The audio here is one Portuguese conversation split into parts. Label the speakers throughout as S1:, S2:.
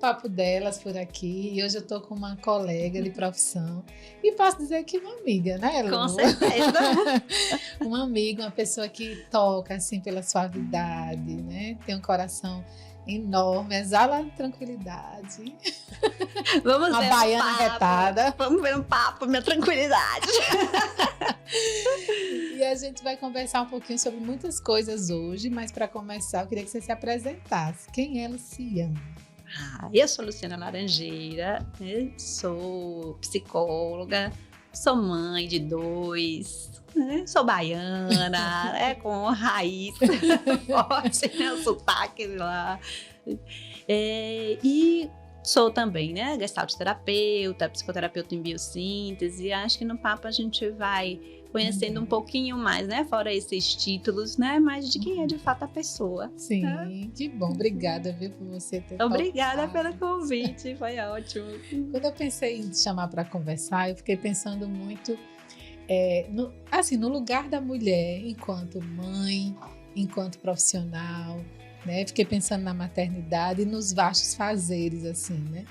S1: Papo Delas por aqui e hoje eu tô com uma colega de profissão e posso dizer que uma amiga, né, Lu?
S2: Com certeza.
S1: Uma amiga, uma pessoa que toca assim pela suavidade, né? Tem um coração enorme, exala tranquilidade.
S2: Vamos
S1: Uma
S2: ver
S1: baiana
S2: um papo.
S1: retada.
S2: Vamos ver um papo, minha tranquilidade.
S1: E a gente vai conversar um pouquinho sobre muitas coisas hoje, mas para começar eu queria que você se apresentasse. Quem é Luciana?
S2: Eu sou Luciana Laranjeira, sou psicóloga, sou mãe de 2, sou baiana, com raiz forte, o sotaque lá. E sou também, gestalt terapeuta, psicoterapeuta em biossíntese. Acho que no papo a gente vai conhecendo um pouquinho mais, fora esses títulos, mais de quem é de fato a pessoa.
S1: Sim, que bom. Obrigada, viu, por você ter
S2: Obrigada
S1: topado.
S2: pelo convite, foi ótimo.
S1: Quando eu pensei em te chamar para conversar, eu fiquei pensando muito no lugar da mulher enquanto mãe, enquanto profissional, né? Fiquei pensando na maternidade e nos vastos fazeres, assim, né?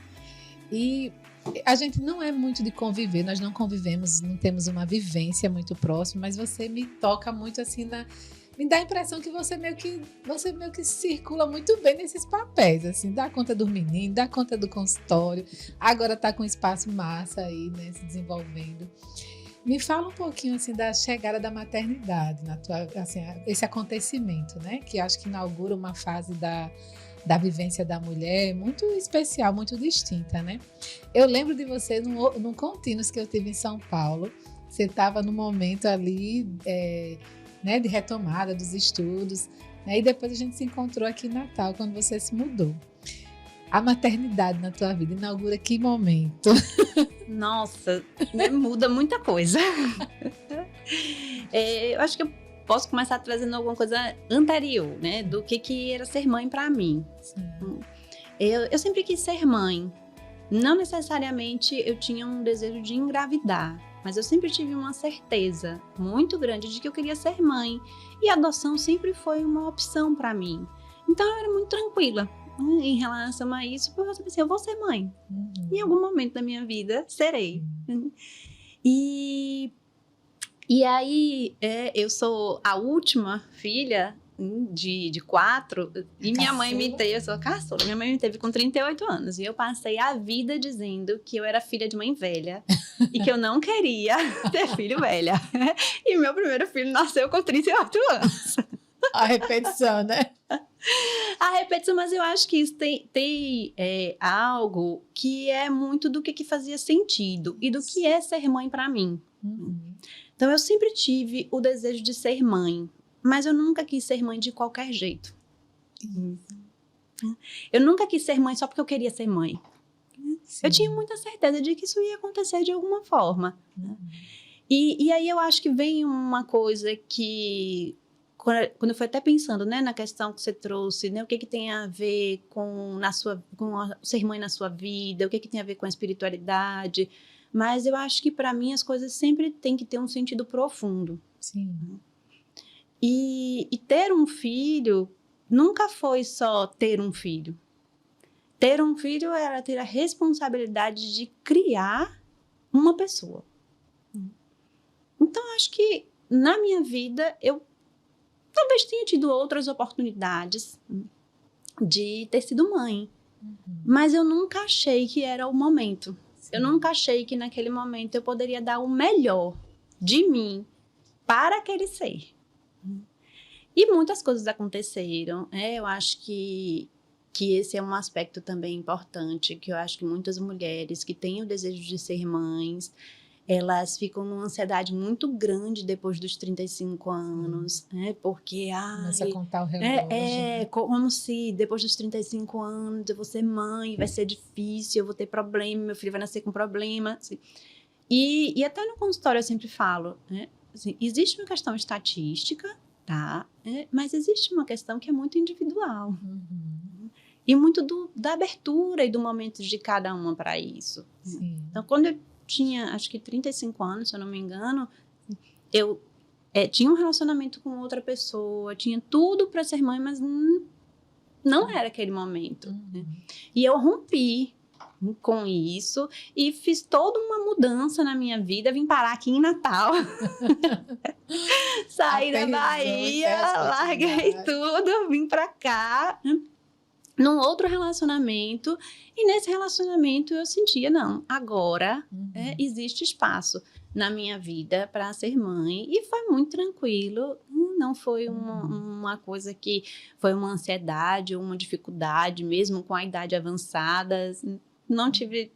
S1: E a gente não é muito de conviver, nós não convivemos, não temos uma vivência muito próxima, mas você me toca muito assim me dá a impressão que você meio que circula muito bem nesses papéis, assim, dá conta dos meninos, dá conta do consultório, agora está com um espaço massa aí, né, se desenvolvendo. Me fala um pouquinho assim da chegada da maternidade, esse acontecimento, né, que acho que inaugura uma fase da vivência da mulher muito especial, muito distinta, né? Eu lembro de você num Contínuos que eu tive em São Paulo. Você estava no momento ali de retomada dos estudos, né? E depois a gente se encontrou aqui em Natal, quando você se mudou. A maternidade na tua vida inaugura que momento?
S2: Nossa, muda muita coisa. Eu acho que eu posso começar trazendo alguma coisa anterior, do que era ser mãe para mim. Eu sempre quis ser mãe. Não necessariamente eu tinha um desejo de engravidar, mas eu sempre tive uma certeza muito grande de que eu queria ser mãe. E a adoção sempre foi uma opção para mim. Então eu era muito tranquila em relação a isso, porque eu pensei, eu vou ser mãe. Em algum momento da minha vida, serei. E aí, eu sou a última filha de 4, e minha mãe me teve, eu sou a caçula, minha mãe me teve com 38 anos, e eu passei a vida dizendo que eu era filha de mãe velha, e que eu não queria ter filho velha. E meu primeiro filho nasceu com 38 anos.
S1: A repetição, né?
S2: A repetição, mas eu acho que isso tem algo que é muito do que fazia sentido, e do que é ser mãe para mim. Então, eu sempre tive o desejo de ser mãe, mas eu nunca quis ser mãe de qualquer jeito. Eu nunca quis ser mãe só porque eu queria ser mãe. Sim. Eu tinha muita certeza de que isso ia acontecer de alguma forma. E aí eu acho que vem uma coisa que, quando eu fui até pensando, na questão que você trouxe, o que tem a ver com ser mãe na sua vida, o que tem a ver com a espiritualidade. Mas eu acho que, para mim, as coisas sempre têm que ter um sentido profundo.
S1: Sim.
S2: E ter um filho nunca foi só ter um filho. Ter um filho era ter a responsabilidade de criar uma pessoa. Então, acho que, na minha vida, eu talvez tenha tido outras oportunidades de ter sido mãe. Mas eu nunca achei que era o momento. Eu nunca achei que naquele momento eu poderia dar o melhor de mim para aquele ser. E muitas coisas aconteceram. Eu acho que esse é um aspecto também importante, que eu acho que muitas mulheres que têm o desejo de ser mães, elas ficam numa ansiedade muito grande depois dos 35 anos, porque...
S1: Começa a contar o relógio.
S2: Como se depois dos 35 anos eu vou ser mãe, vai ser difícil, eu vou ter problema, meu filho vai nascer com problema. Assim. E até no consultório eu sempre falo, assim, existe uma questão estatística, tá? Mas existe uma questão que é muito individual. E muito da abertura e do momento de cada uma para isso.
S1: Sim.
S2: Então, quando eu tinha, acho que 35 anos, se eu não me engano, eu tinha um relacionamento com outra pessoa, tinha tudo para ser mãe, mas Não era aquele momento.
S1: Uhum.
S2: E eu rompi com isso e fiz toda uma mudança na minha vida. Vim parar aqui em Natal. Saí da Bahia, larguei tudo, vim pra cá, num outro relacionamento. E nesse relacionamento eu sentia, não, agora existe espaço na minha vida para ser mãe. E foi muito tranquilo. Não foi uma coisa que foi uma ansiedade ou uma dificuldade, mesmo com a idade avançada. Não tive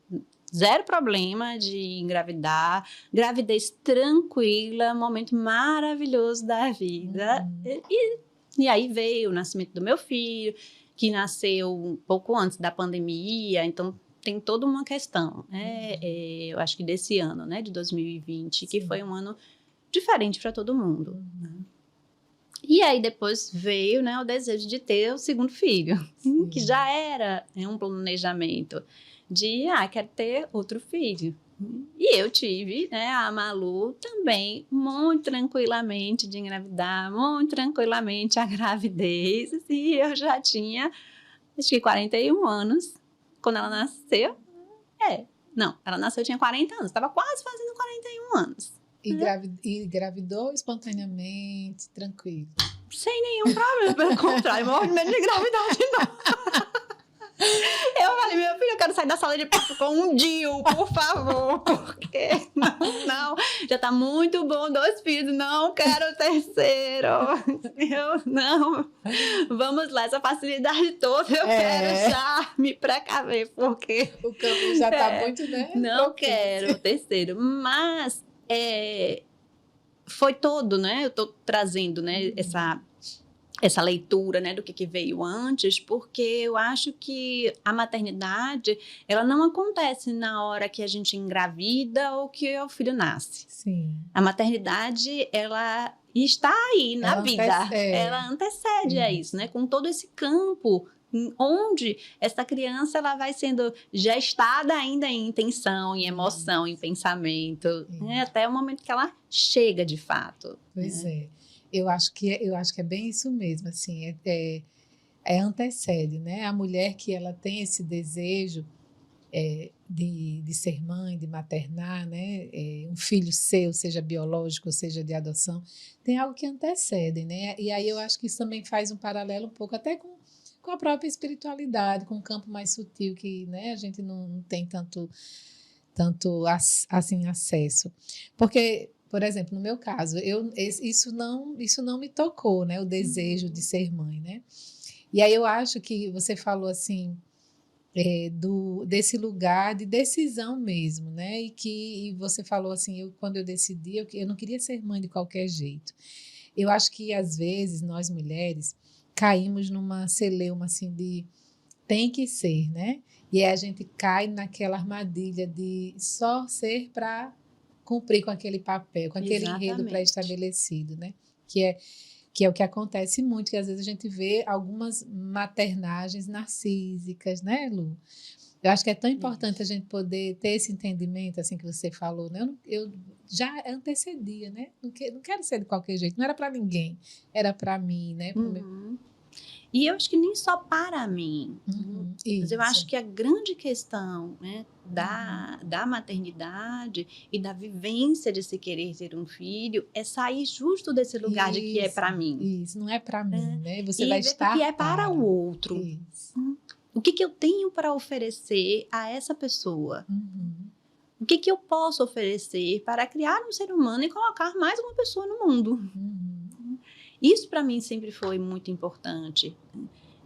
S2: zero problema de engravidar, gravidez tranquila, momento maravilhoso da vida. E aí veio o nascimento do meu filho, que nasceu um pouco antes da pandemia, então tem toda uma questão, né? Eu acho que desse ano, né, de 2020, Sim. que foi um ano diferente para todo mundo. E aí depois veio, né, o desejo de ter o segundo filho, que já era um planejamento de, quero ter outro filho. E eu tive, né, a Malu também, muito tranquilamente de engravidar, muito tranquilamente a gravidez. E eu já tinha, acho que 41 anos, quando ela nasceu. Não, ela nasceu, eu tinha 40 anos, estava quase fazendo 41 anos.
S1: E engravidou espontaneamente, tranquilo?
S2: Sem nenhum problema, pelo contrário, morro de medo de engravidar de novo. Eu falei, meu filho, eu quero sair da sala de parto com um DIU, por favor, porque não, já tá muito bom, 2 filhos, não quero o terceiro. Não, vamos lá, essa facilidade toda, eu quero já me precaver, porque
S1: o campo já tá muito, né?
S2: Não quero o terceiro, mas foi todo, né? Eu tô trazendo, né, essa leitura, né, do que veio antes, porque eu acho que a maternidade, ela não acontece na hora que a gente engravida ou que o filho nasce.
S1: Sim.
S2: A maternidade, ela está aí na vida. Ela antecede a isso, né? Com todo esse campo onde essa criança ela vai sendo gestada ainda em intenção, em emoção, em pensamento, né? Até o momento que ela chega de fato.
S1: Pois é. Eu acho que é bem isso mesmo, assim, antecede, né? A mulher que ela tem esse desejo de ser mãe, de maternar, né? Um filho seu, seja biológico, seja de adoção, tem algo que antecede, né? E aí eu acho que isso também faz um paralelo um pouco até com a própria espiritualidade, com um campo mais sutil que, né, a gente não tem tanto assim acesso. Porque, por exemplo, no meu caso, isso não me tocou, né? O desejo de ser mãe, né? E aí eu acho que você falou assim desse lugar de decisão mesmo, né? E você falou assim, quando eu decidi, eu não queria ser mãe de qualquer jeito. Eu acho que às vezes nós mulheres caímos numa celeuma assim de tem que ser, né? E aí a gente cai naquela armadilha de só ser para cumprir com aquele papel, com aquele enredo pré-estabelecido, né? Que é o que acontece muito, que às vezes a gente vê algumas maternagens narcísicas, né, Lu? Eu acho que é tão importante a gente poder ter esse entendimento, assim, que você falou, né? Eu já antecedia, né? Não quero ser de qualquer jeito, não era para ninguém, era para mim, né?
S2: E eu acho que nem só para mim. Mas eu acho que a grande questão, né, da maternidade e da vivência de se querer ter um filho é sair justo desse lugar de que é para mim.
S1: Isso, não é para mim, né? Você vai estar
S2: que é para o outro. O que eu tenho para oferecer a essa pessoa? O que eu posso oferecer para criar um ser humano e colocar mais uma pessoa no mundo? Isso para mim sempre foi muito importante.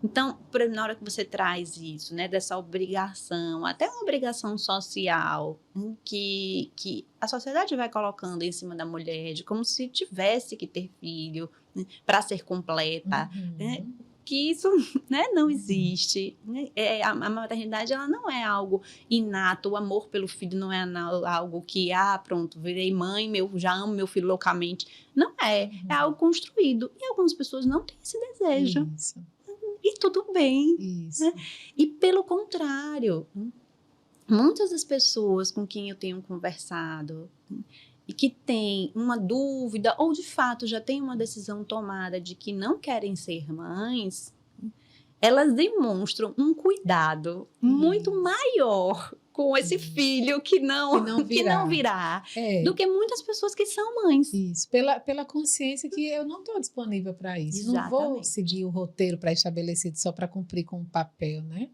S2: Então, na hora que você traz isso, né, dessa obrigação, até uma obrigação social, que a sociedade vai colocando em cima da mulher, de como se tivesse que ter filho, né, para ser completa, né, que isso, né, não existe. Né? A maternidade ela não é algo inato, o amor pelo filho não é algo que, pronto, virei mãe, já amo meu filho loucamente. Não é, é algo construído. E algumas pessoas não têm esse desejo.
S1: Isso.
S2: E tudo bem.
S1: Isso.
S2: Né? E pelo contrário, muitas das pessoas com quem eu tenho conversado e que têm uma dúvida ou de fato já têm uma decisão tomada de que não querem ser mães, elas demonstram um cuidado muito maior com esse filho que não virá do que muitas pessoas que são mães.
S1: Isso, pela consciência que eu não estou disponível para isso.
S2: Exatamente.
S1: Não vou seguir o roteiro pré-estabelecido só para cumprir com um papel, né?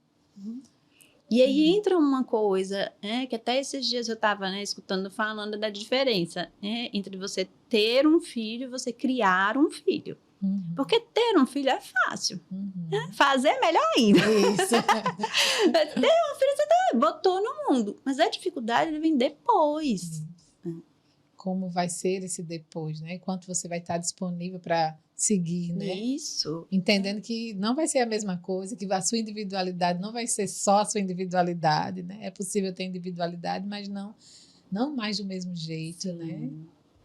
S2: E aí entra uma coisa, que até esses dias eu estava escutando falando da diferença entre você ter um filho e você criar um filho. Porque ter um filho é fácil. Fazer é melhor ainda.
S1: Isso.
S2: Ter um filho você botou no mundo. Mas a dificuldade vem depois.
S1: Como vai ser esse depois, né? Quanto você vai estar disponível para seguir, né?
S2: Isso.
S1: Entendendo que não vai ser a mesma coisa, que a sua individualidade não vai ser só a sua individualidade, né? É possível ter individualidade, mas não mais do mesmo jeito, né?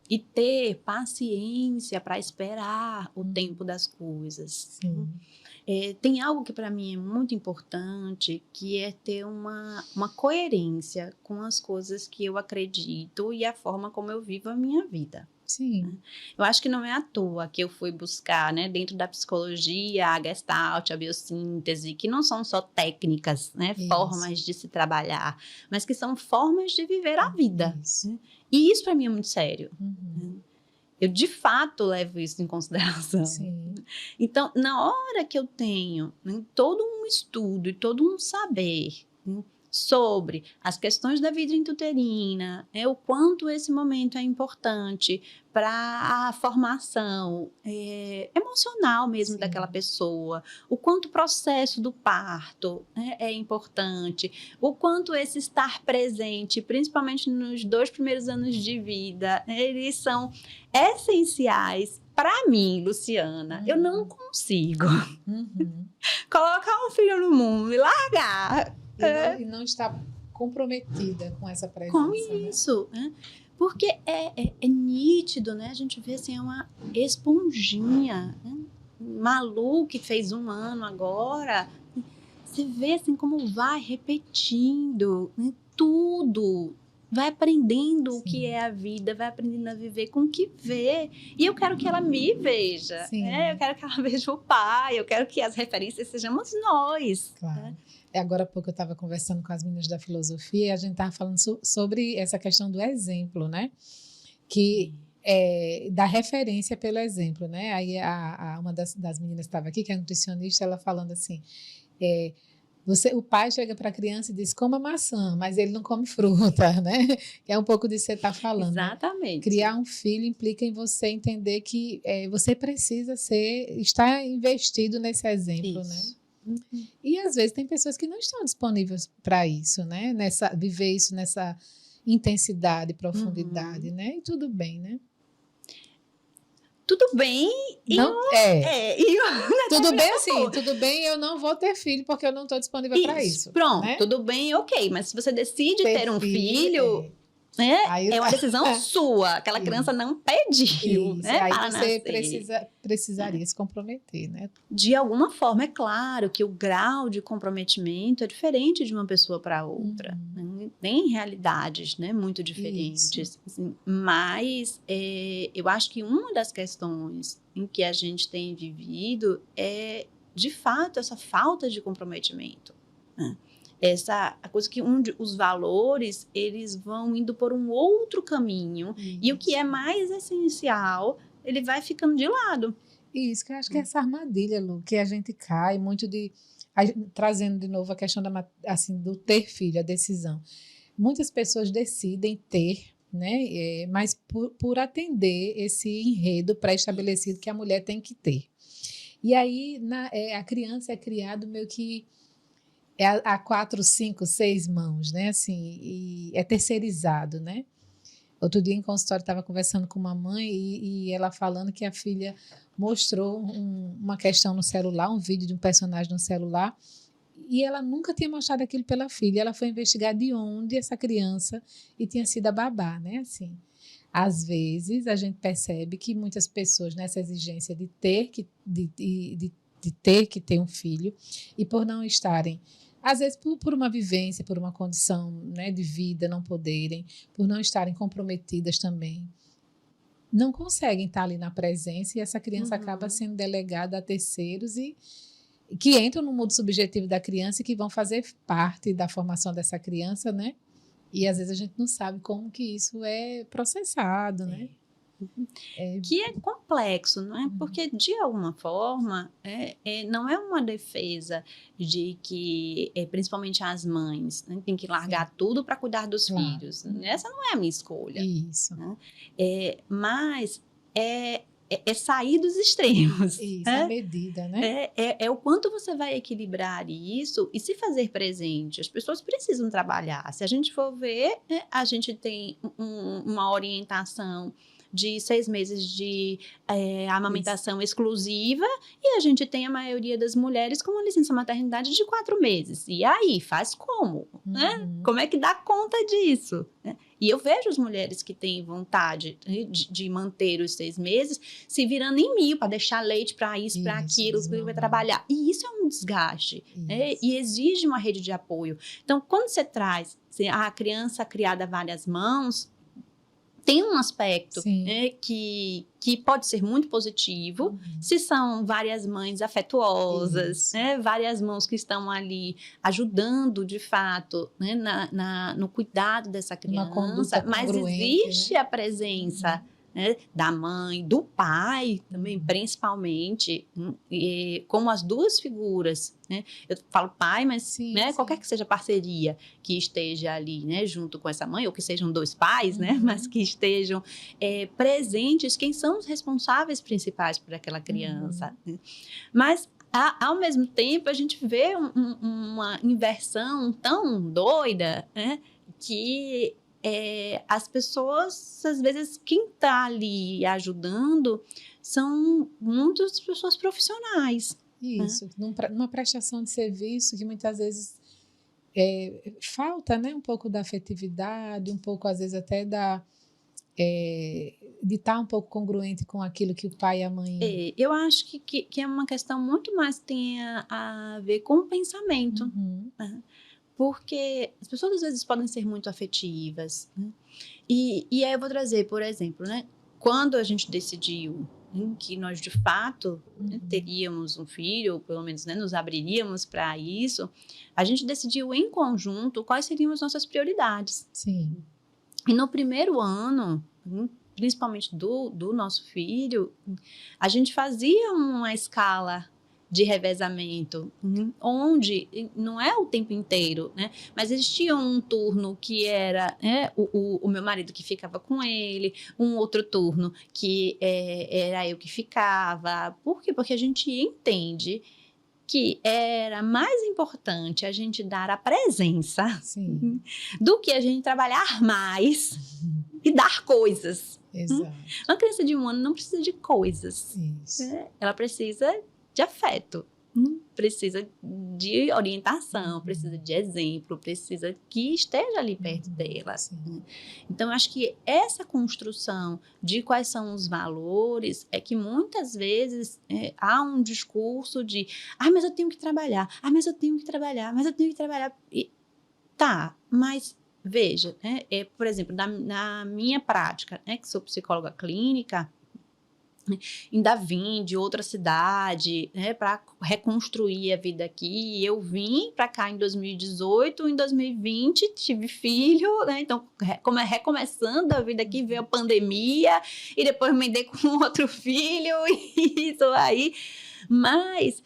S2: E ter paciência para esperar o tempo das coisas.
S1: Sim.
S2: Tem algo que para mim é muito importante, que é ter uma coerência com as coisas que eu acredito e a forma como eu vivo a minha vida.
S1: Sim.
S2: Eu acho que não é à toa que eu fui buscar, dentro da psicologia, a Gestalt, a biossíntese, que não são só técnicas, formas de se trabalhar, mas que são formas de viver a vida.
S1: Isso.
S2: E isso para mim é muito sério. Eu, de fato, levo isso em consideração.
S1: Sim.
S2: Então, na hora que eu tenho todo um estudo e todo um saber sobre as questões da vida intrauterina, o quanto esse momento é importante para a formação emocional mesmo daquela pessoa, o quanto o processo do parto é importante, o quanto esse estar presente, principalmente nos 2 primeiros anos de vida, eles são essenciais. Para mim, Luciana, eu não consigo colocar um filho no mundo e largar.
S1: E não está comprometida com essa presença.
S2: Com isso, porque é nítido, a gente vê assim, é uma esponjinha. Malu, que fez 1 ano agora, você vê assim como vai repetindo tudo. Vai aprendendo o que é a vida, vai aprendendo a viver com o que vê. E eu quero que ela me veja. Eu quero que ela veja o pai, eu quero que as referências sejamos nós.
S1: Claro. Agora há pouco eu estava conversando com as meninas da filosofia e a gente estava falando sobre essa questão do exemplo, né? Que da referência pelo exemplo, né? Aí uma das meninas que estava aqui, que é nutricionista, ela falando assim, o pai chega para a criança e diz, coma maçã, mas ele não come fruta, né? É um pouco disso que você está falando.
S2: Exatamente.
S1: Né? Criar um filho implica em você entender que você precisa estar investido nesse exemplo,
S2: isso.
S1: Né? E às vezes tem pessoas que não estão disponíveis para isso, né? Viver isso nessa intensidade, profundidade, né? E tudo bem, né?
S2: Tudo bem.
S1: Tudo bem assim, tudo bem, eu não vou ter filho porque eu não estou disponível para isso.
S2: Pronto,
S1: né?
S2: Tudo bem, ok. Mas se você decide ter um filho, é uma decisão sua. Aquela criança não pediu.
S1: Aí você precisaria se comprometer, né?
S2: De alguma forma, é claro que o grau de comprometimento é diferente de uma pessoa para outra. Tem realidades muito diferentes. Assim, mas eu acho que uma das questões em que a gente tem vivido é, de fato, essa falta de comprometimento. A coisa que os valores, eles vão indo por um outro caminho. E o que é mais essencial, ele vai ficando de lado.
S1: Isso, que eu acho que é essa armadilha, Lu, que a gente cai muito trazendo de novo a questão do ter filho, a decisão. Muitas pessoas decidem ter, né, mas por atender esse enredo pré-estabelecido que a mulher tem que ter. E aí a criança é criada meio que a 4, 5, 6 mãos, né? Assim, e é terceirizado, né? Outro dia em consultório estava conversando com uma mãe e ela falando que a filha mostrou uma questão no celular, um vídeo de um personagem no celular, e ela nunca tinha mostrado aquilo pela filha. Ela foi investigar de onde essa criança e tinha sido a babá, né? Assim, às vezes a gente percebe que muitas pessoas nessa exigência de ter que ter um filho e por não estarem, às vezes por uma vivência, por uma condição, né, de vida, não poderem, por não estarem comprometidas também, não conseguem estar ali na presença e essa criança acaba sendo delegada a terceiros e que entram no mundo subjetivo da criança e que vão fazer parte da formação dessa criança, né? E às vezes a gente não sabe como que isso é processado, né?
S2: Que é complexo, não é? Porque, de alguma forma, não é uma defesa de que, principalmente as mães, né, tem que largar tudo para cuidar dos filhos. Essa não é a minha escolha.
S1: Isso.
S2: Né? Mas é sair dos extremos.
S1: Isso, a medida, né?
S2: É o quanto você vai equilibrar isso e se fazer presente. As pessoas precisam trabalhar. Se a gente for ver, a gente tem uma orientação de 6 meses de amamentação exclusiva e a gente tem a maioria das mulheres com uma licença maternidade de 4 meses. E aí, faz como? Né? Como é que dá conta disso? Né? E eu vejo as mulheres que têm vontade de manter os 6 meses se virando em mil para deixar leite para isso, para aquilo, que vai trabalhar. E isso é um desgaste. Né? E exige uma rede de apoio. Então, quando você traz a criança criada a várias mãos, tem um aspecto que pode ser muito positivo, se são várias mães afetuosas, né? Várias mãos que estão ali ajudando, de fato, né? no cuidado dessa criança, mas existe, né, a presença, né, da mãe, do pai também, principalmente, como as duas figuras, né? Eu falo pai, mas né, qualquer que seja a parceria que esteja ali, né, junto com essa mãe, ou que sejam 2 pais, né, mas que estejam presentes, quem são os responsáveis principais por aquela criança. Né? Mas, ao mesmo tempo, a gente vê uma inversão tão doida, né, que as pessoas, às vezes, quem está ali ajudando são muitas pessoas profissionais.
S1: Isso, numa prestação de serviço que muitas vezes falta, né, um pouco da afetividade, um pouco, às vezes, até de estar um pouco congruente com aquilo que o pai e a mãe...
S2: Eu acho que é uma questão muito mais que tem a ver com o pensamento. Né? Porque as pessoas, às vezes, podem ser muito afetivas. Né? E aí eu vou trazer, por exemplo, né? Quando a gente decidiu que nós, de fato, né, teríamos um filho, ou pelo menos, né, nos abriríamos para isso, a gente decidiu em conjunto quais seriam as nossas prioridades.
S1: Sim.
S2: E no primeiro ano, principalmente do nosso filho, a gente fazia uma escala de revezamento, onde não é o tempo inteiro, né? Mas existia um turno que era, né, o meu marido que ficava com ele, um outro turno que era eu que ficava. Por quê? Porque a gente entende que era mais importante a gente dar a presença do que a gente trabalhar mais e dar coisas.
S1: Exato.
S2: Uma criança de 1 ano não precisa de coisas. Ela precisa de afeto, precisa de orientação, precisa de exemplo, precisa que esteja ali perto dela. Então, eu acho que essa construção de quais são os valores é que muitas vezes há um discurso de mas eu tenho que trabalhar, mas eu tenho que trabalhar, mas eu tenho que trabalhar. Mas veja, né, por exemplo, na minha prática, né, que sou psicóloga clínica, ainda vim de outra cidade, né, para reconstruir a vida aqui. Eu vim para cá em 2018, em 2020 tive filho, né, então recomeçando a vida aqui, veio a pandemia e depois me dei com outro filho e isso aí. Mas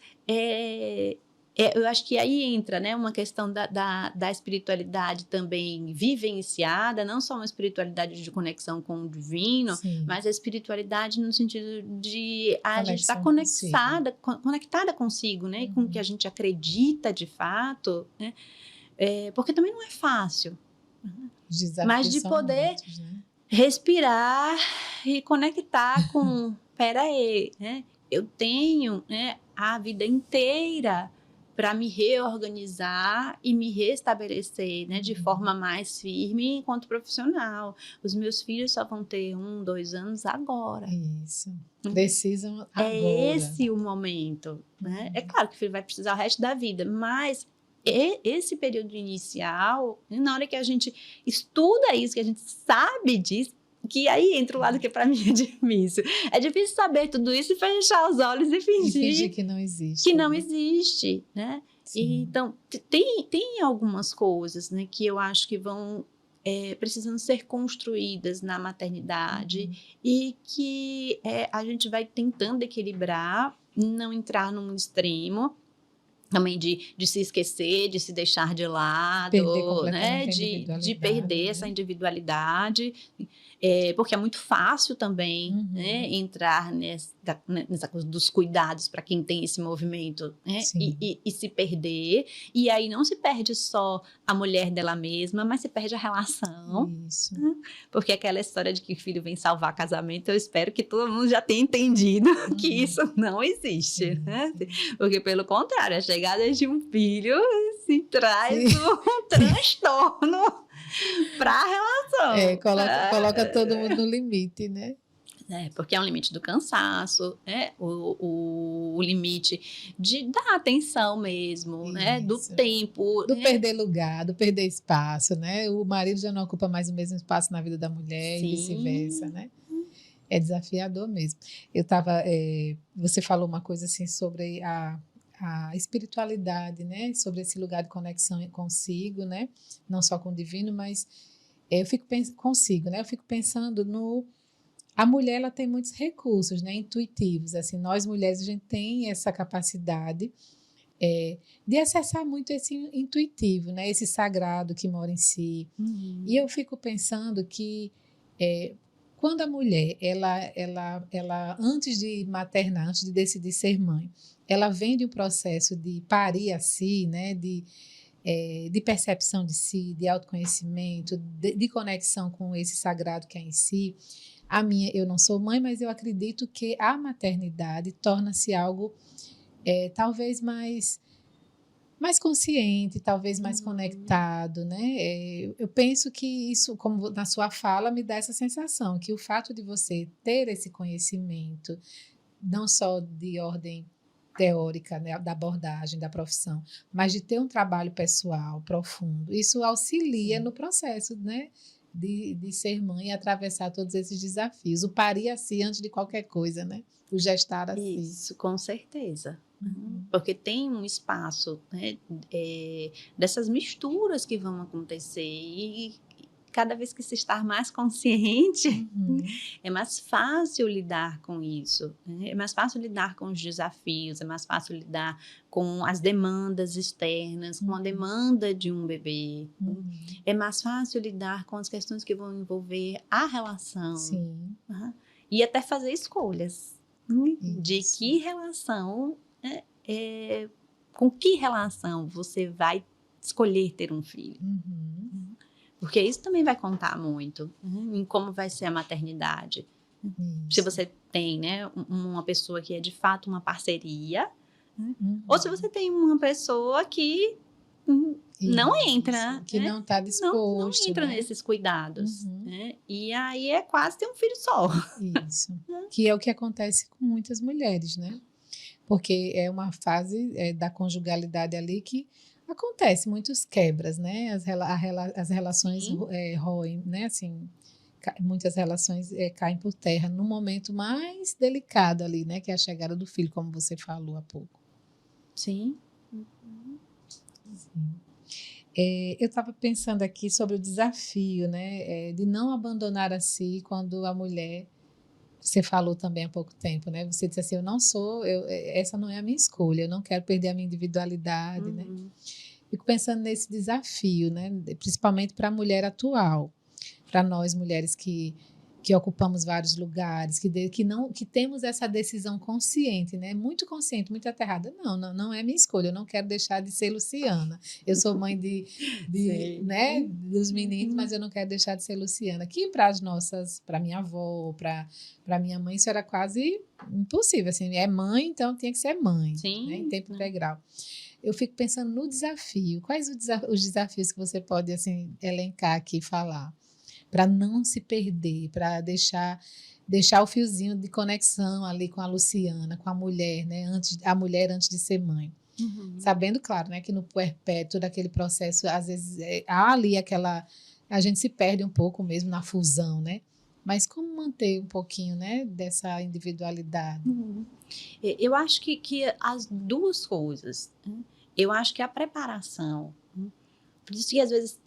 S2: eu acho que aí entra, né, uma questão da espiritualidade também vivenciada, não só uma espiritualidade de conexão com o divino, mas a espiritualidade no sentido de a gente estar conectada consigo, né, com o que a gente acredita de fato, né, porque também não é fácil, mas de poder respirar e conectar com, peraí, né, eu tenho, né, a vida inteira para me reorganizar e me restabelecer, né, de forma mais firme enquanto profissional. Os meus filhos só vão ter 1, 2 anos agora.
S1: Isso. Precisam agora.
S2: É esse o momento. Né? É claro que o filho vai precisar o resto da vida, mas esse período inicial, na hora que a gente estuda isso, que a gente sabe disso, que aí entra o lado que para mim é difícil. É difícil saber tudo isso e fechar os olhos e fingir
S1: que não existe.
S2: Que não existe, né?
S1: Sim.
S2: Então, tem algumas coisas, né, que eu acho que vão precisando ser construídas na maternidade e que a gente vai tentando equilibrar, não entrar num extremo também de se esquecer, de se deixar de lado,
S1: perder completamente
S2: né?
S1: a individualidade,
S2: de perder
S1: né?
S2: essa individualidade, porque é muito fácil também né, entrar nessa coisa dos cuidados para quem tem esse movimento né, e se perder. E aí não se perde só a mulher dela mesma, mas se perde a relação.
S1: Isso.
S2: Porque aquela história de que o filho vem salvar casamento, eu espero que todo mundo já tenha entendido que isso não existe. Né? Porque, pelo contrário, a chegada de um filho se traz um transtorno para a relação.
S1: Coloca todo mundo no limite, né?
S2: Porque é um limite do cansaço, o limite de dar atenção mesmo, né? Do tempo.
S1: Do perder lugar, do perder espaço, né? O marido já não ocupa mais o mesmo espaço na vida da mulher e vice-versa, né? É desafiador mesmo. Você falou uma coisa assim sobre a espiritualidade, né? Sobre esse lugar de conexão consigo, né? Não só com o divino, mas eu fico pensando a mulher, ela tem muitos recursos, né? Intuitivos, assim, nós mulheres, a gente tem essa capacidade de acessar muito esse intuitivo, né? Esse sagrado que mora em si. E eu fico pensando que quando a mulher, ela antes de maternar, antes de decidir ser mãe, ela vem de um processo de parir a si, né? De percepção de si, de autoconhecimento, de conexão com esse sagrado que é em si. Eu não sou mãe, mas eu acredito que a maternidade torna-se algo talvez mais consciente, talvez mais conectado, né? Eu penso que isso, como na sua fala, me dá essa sensação, que o fato de você ter esse conhecimento, não só de ordem teórica, né, da abordagem, da profissão, mas de ter um trabalho pessoal profundo, isso auxilia no processo, né? De ser mãe e atravessar todos esses desafios. O parir a si antes de qualquer coisa, né? O gestar a si.
S2: Isso, com certeza. Porque tem um espaço né, dessas misturas que vão acontecer e cada vez que se está mais consciente, é mais fácil lidar com isso, né? É mais fácil lidar com os desafios, é mais fácil lidar com as demandas externas, com a demanda de um bebê. É mais fácil lidar com as questões que vão envolver a relação. E até fazer escolhas de que relação, com que relação você vai escolher ter um filho. Porque isso também vai contar muito em como vai ser a maternidade. Se você tem né, uma pessoa que é de fato uma parceria, ou se você tem uma pessoa que não entra.
S1: Que não está disposto.
S2: Não entra nesses cuidados. Né? E aí é quase ter um filho só.
S1: Isso. Que é o que acontece com muitas mulheres, né? Porque é uma fase da conjugalidade ali que acontece muitos quebras, né? As relações roem, né? Assim, muitas relações caem por terra no momento mais delicado ali, né? Que é a chegada do filho, como você falou há pouco.
S2: Sim.
S1: Eu estava pensando aqui sobre o desafio, né? De não abandonar a si quando a mulher... Você falou também há pouco tempo, né? Você disse assim, essa não é a minha escolha, eu não quero perder a minha individualidade, né? Fico pensando nesse desafio, né? Principalmente para a mulher atual, para nós mulheres que ocupamos vários lugares, que temos essa decisão consciente, né? Muito consciente, muito aterrada. Não é minha escolha, eu não quero deixar de ser Luciana. Eu sou mãe né, dos meninos, mas eu não quero deixar de ser Luciana. Que para minha avó, para minha mãe, isso era quase impossível. Assim, é mãe, então tinha que ser mãe, né, em tempo integral. Eu fico pensando no desafio. Quais os desafios que você pode assim, elencar aqui e falar? Para não se perder, para deixar o fiozinho de conexão ali com a Luciana, com a mulher, né? A mulher antes de ser mãe. Sabendo, claro, né, que no puerpério, todo aquele processo, às vezes, há ali a gente se perde um pouco mesmo na fusão, né? Mas como manter um pouquinho, né, dessa individualidade?
S2: Eu acho que as duas coisas, né? Eu acho que a preparação, né? Por isso que às vezes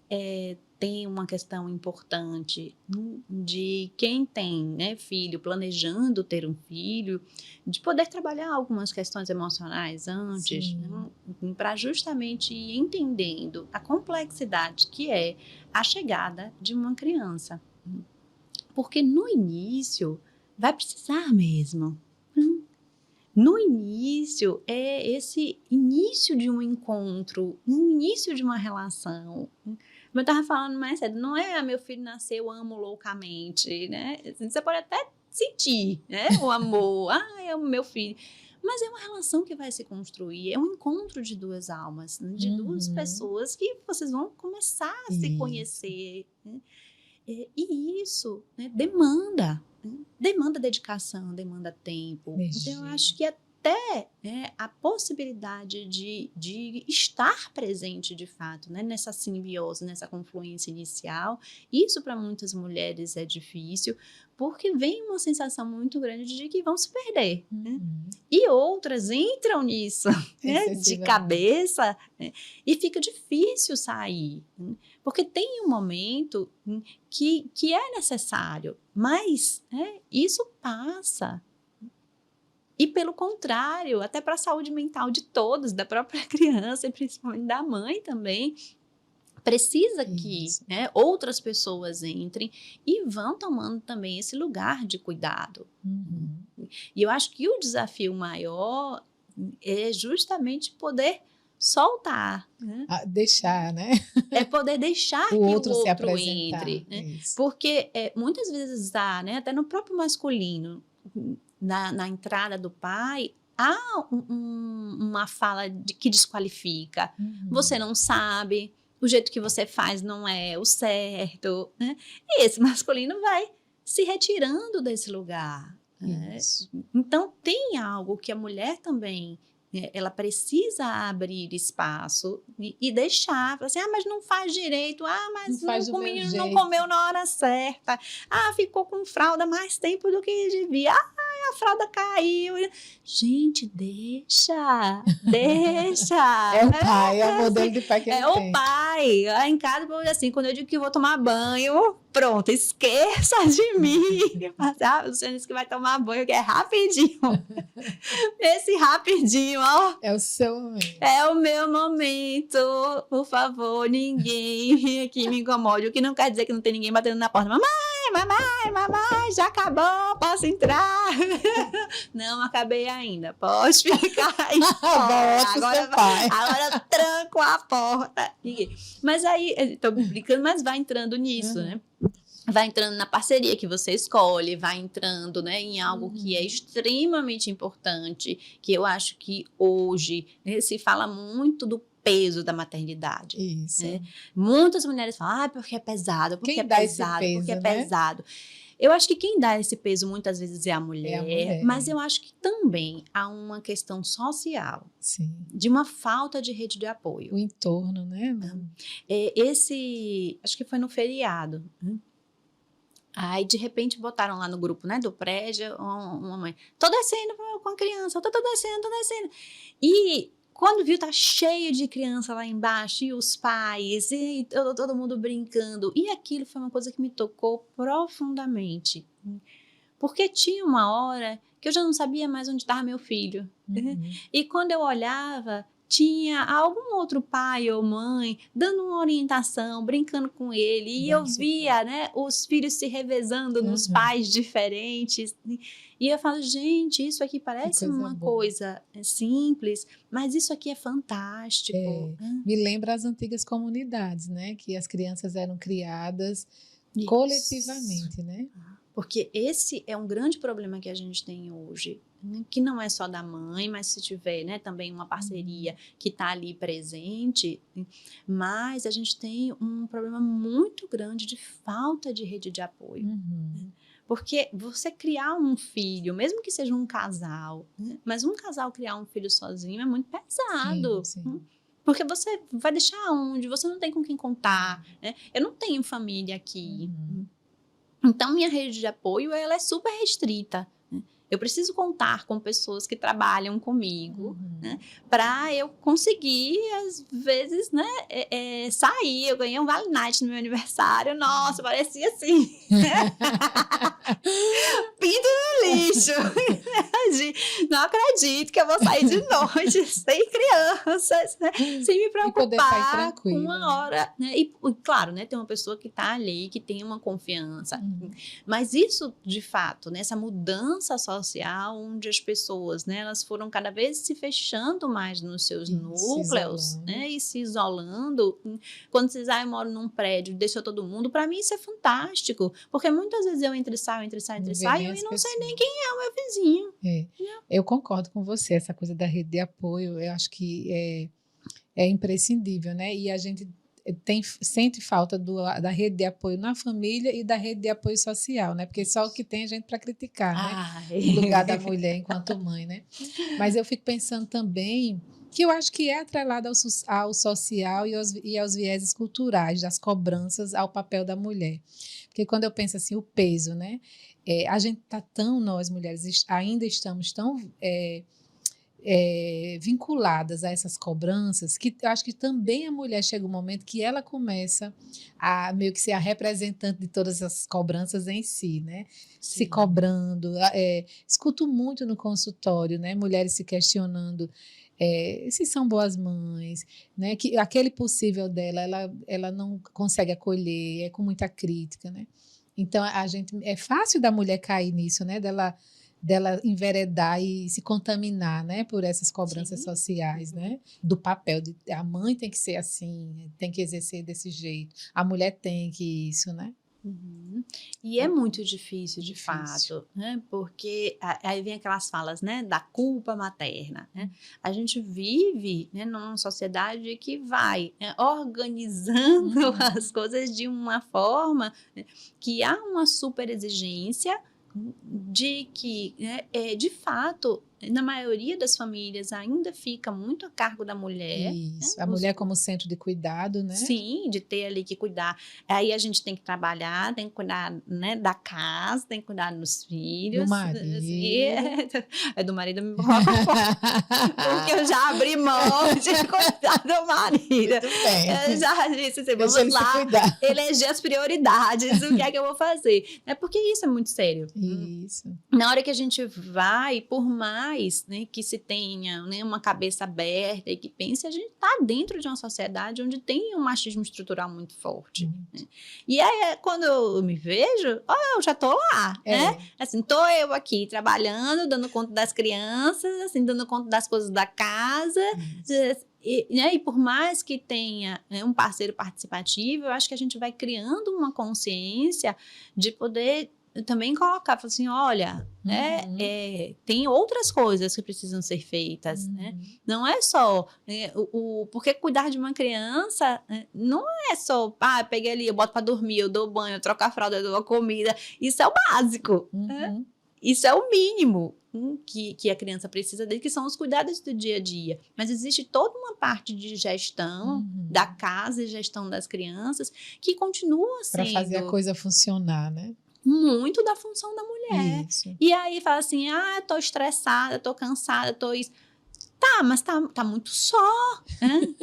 S2: tem uma questão importante, né, de quem tem, né, filho, planejando ter um filho, de poder trabalhar algumas questões emocionais antes, né, para justamente ir entendendo a complexidade que é a chegada de uma criança. Porque no início vai precisar mesmo. No início, é esse início de um encontro, um início de uma relação. Como eu estava falando mais cedo, não é meu filho nasceu, eu amo loucamente, né? Você pode até sentir, né, o amor, é o meu filho. Mas é uma relação que vai se construir, é um encontro de duas almas, né? De duas pessoas que vocês vão começar a se conhecer. Né? E isso, né, demanda dedicação, demanda tempo. Então, eu acho que até, né, a possibilidade de estar presente de fato, né, nessa simbiose, nessa confluência inicial, isso para muitas mulheres é difícil, porque vem uma sensação muito grande de que vão se perder. Né? E outras entram nisso, né, de cabeça, né, e fica difícil sair. Né? Porque tem um momento que é necessário, mas, né, isso passa. E, pelo contrário, até para a saúde mental de todos, da própria criança e principalmente da mãe também, precisa que, né, outras pessoas entrem e vão tomando também esse lugar de cuidado. E eu acho que o desafio maior é justamente poder soltar. Né?
S1: Deixar, né?
S2: É poder deixar que o outro entre. Né? Porque muitas vezes há, né, até no próprio masculino, na entrada do pai, há uma fala que desqualifica. Você não sabe, o jeito que você faz não é o certo. Né? E esse masculino vai se retirando desse lugar. Né? Então, tem algo que a mulher também... ela precisa abrir espaço e deixar, assim, mas não faz direito, mas o menino não comeu na hora certa, ficou com fralda mais tempo do que devia, a fralda caiu. Gente, deixa.
S1: É o pai, é o modelo de pai que ele tem.
S2: É o pai. Lá em casa, assim, quando eu digo que vou tomar banho, pronto, esqueça de mim. Você disse que vai tomar banho, que é rapidinho. Esse rapidinho, ó.
S1: É o seu momento.
S2: É o meu momento. Por favor, ninguém aqui me incomode. O que não quer dizer que não tem ninguém batendo na porta. Mamãe, já acabou, posso entrar? Não, acabei ainda. Pode ficar aí fora. Agora eu tranco a porta. Mas aí, estou brincando, mas vai entrando nisso, né? Vai entrando na parceria que você escolhe, vai entrando, né, em algo que é extremamente importante, que eu acho que hoje, né, se fala muito do peso da maternidade.
S1: Isso.
S2: Né? Muitas mulheres falam, porque é pesado, porque
S1: quem
S2: é pesado,
S1: peso,
S2: porque é
S1: né?
S2: pesado. Eu acho que quem dá esse peso muitas vezes é a mulher, mas eu acho que também há uma questão social.
S1: Sim.
S2: De uma falta de rede de apoio.
S1: O entorno, né?
S2: Acho que foi no feriado. Aí, de repente, botaram lá no grupo, né, do prédio, uma mãe, tô descendo com a criança, tô descendo. E quando viu, tá cheio de criança lá embaixo, e os pais, e todo mundo brincando. E aquilo foi uma coisa que me tocou profundamente. Porque tinha uma hora que eu já não sabia mais onde estava meu filho. E quando eu olhava, tinha algum outro pai ou mãe dando uma orientação, brincando com ele. E eu via, né, os filhos se revezando nos pais diferentes. E eu falo, gente, isso aqui parece uma coisa simples, mas isso aqui é fantástico.
S1: Me lembra as antigas comunidades, né? Que as crianças eram criadas coletivamente, né?
S2: Porque esse é um grande problema que a gente tem hoje, né? Que não é só da mãe, mas se tiver, né, também uma parceria que está ali presente, mas a gente tem um problema muito grande de falta de rede de apoio. Né? Porque você criar um filho, mesmo que seja um casal, né, mas um casal criar um filho sozinho é muito pesado.
S1: Sim.
S2: Porque você vai deixar onde? Você não tem com quem contar. Né? Eu não tenho família aqui. Então, minha rede de apoio, ela é super restrita. Eu preciso contar com pessoas que trabalham comigo, né, para eu conseguir, às vezes, né, sair. Eu ganhei um Vale Night no meu aniversário. Nossa, parecia assim. Pinto no lixo. Não acredito que eu vou sair de noite sem crianças, né, sem me preocupar com uma hora. Né? E, claro, né, tem uma pessoa que está ali, que tem uma confiança. Mas isso, de fato, né, essa mudança social, onde as pessoas, né, elas foram cada vez se fechando mais nos seus núcleos, né, e se isolando. Quando vocês eu moro num prédio, deixou todo mundo, para mim isso é fantástico, porque muitas vezes eu entro e saio, e não sei nem quem é o meu vizinho.
S1: Eu concordo com você, essa coisa da rede de apoio, eu acho que é imprescindível, né? E a gente sente falta da rede de apoio na família e da rede de apoio social, né? Porque só o que tem a gente para criticar, né? No lugar da mulher enquanto mãe, né? Mas eu fico pensando também que eu acho que é atrelado ao social e aos vieses culturais, das cobranças ao papel da mulher. Porque quando eu penso assim, o peso, né? A gente está nós mulheres ainda estamos tão vinculadas a essas cobranças, que eu acho que também a mulher chega um momento que ela começa a meio que ser a representante de todas as cobranças em si, né? Sim. Se cobrando. Escuto muito no consultório, né? Mulheres se questionando se são boas mães, né? Que aquele possível dela, ela não consegue acolher, é com muita crítica, né? Então, é fácil da mulher cair nisso, né? Dela enveredar e se contaminar, né, por essas cobranças sociais, né, do papel de a mãe tem que ser assim, tem que exercer desse jeito, a mulher tem que isso, né?
S2: E é muito difícil, de fato, né? Porque aí vem aquelas falas, né, da culpa materna, né? A gente vive, né, numa sociedade que vai, né, organizando as coisas de uma forma, né, que há uma super exigência de que, né, de fato, na maioria das famílias ainda fica muito a cargo da mulher.
S1: Isso, né? A mulher como centro de cuidado, né?
S2: Sim, de ter ali que cuidar. Aí a gente tem que trabalhar, tem que cuidar, né, da casa, tem que cuidar dos filhos.
S1: Do marido.
S2: Do marido me coloca porque eu já abri mão de cuidar do marido.
S1: Muito bem.
S2: Eu já disse assim, vamos lá, eleger as prioridades, o que é que eu vou fazer. Porque isso é muito sério.
S1: Isso.
S2: Na hora que a gente vai, por mais, né, que se tenha, né, uma cabeça aberta e que pense, a gente está dentro de uma sociedade onde tem um machismo estrutural muito forte. Né? E aí, quando eu me vejo, eu já estou lá, né? Assim, estou eu aqui trabalhando, dando conta das crianças, assim, dando conta das coisas da casa. Né, e por mais que tenha, né, um parceiro participativo, eu acho que a gente vai criando uma consciência de poder também colocar, falar assim, olha, tem outras coisas que precisam ser feitas, né? Não é só, porque cuidar de uma criança, não é só, peguei ali, eu boto para dormir, eu dou banho, eu troco a fralda, eu dou a comida, isso é o básico, né? Isso é o mínimo que a criança precisa dele, que são os cuidados do dia a dia. Mas existe toda uma parte de gestão da casa e gestão das crianças que continua sendo...
S1: Para fazer a coisa funcionar, né?
S2: Muito da função da mulher.
S1: Isso.
S2: E aí fala assim, tô estressada, tô cansada, tô isso. Tá, mas tá muito só, né?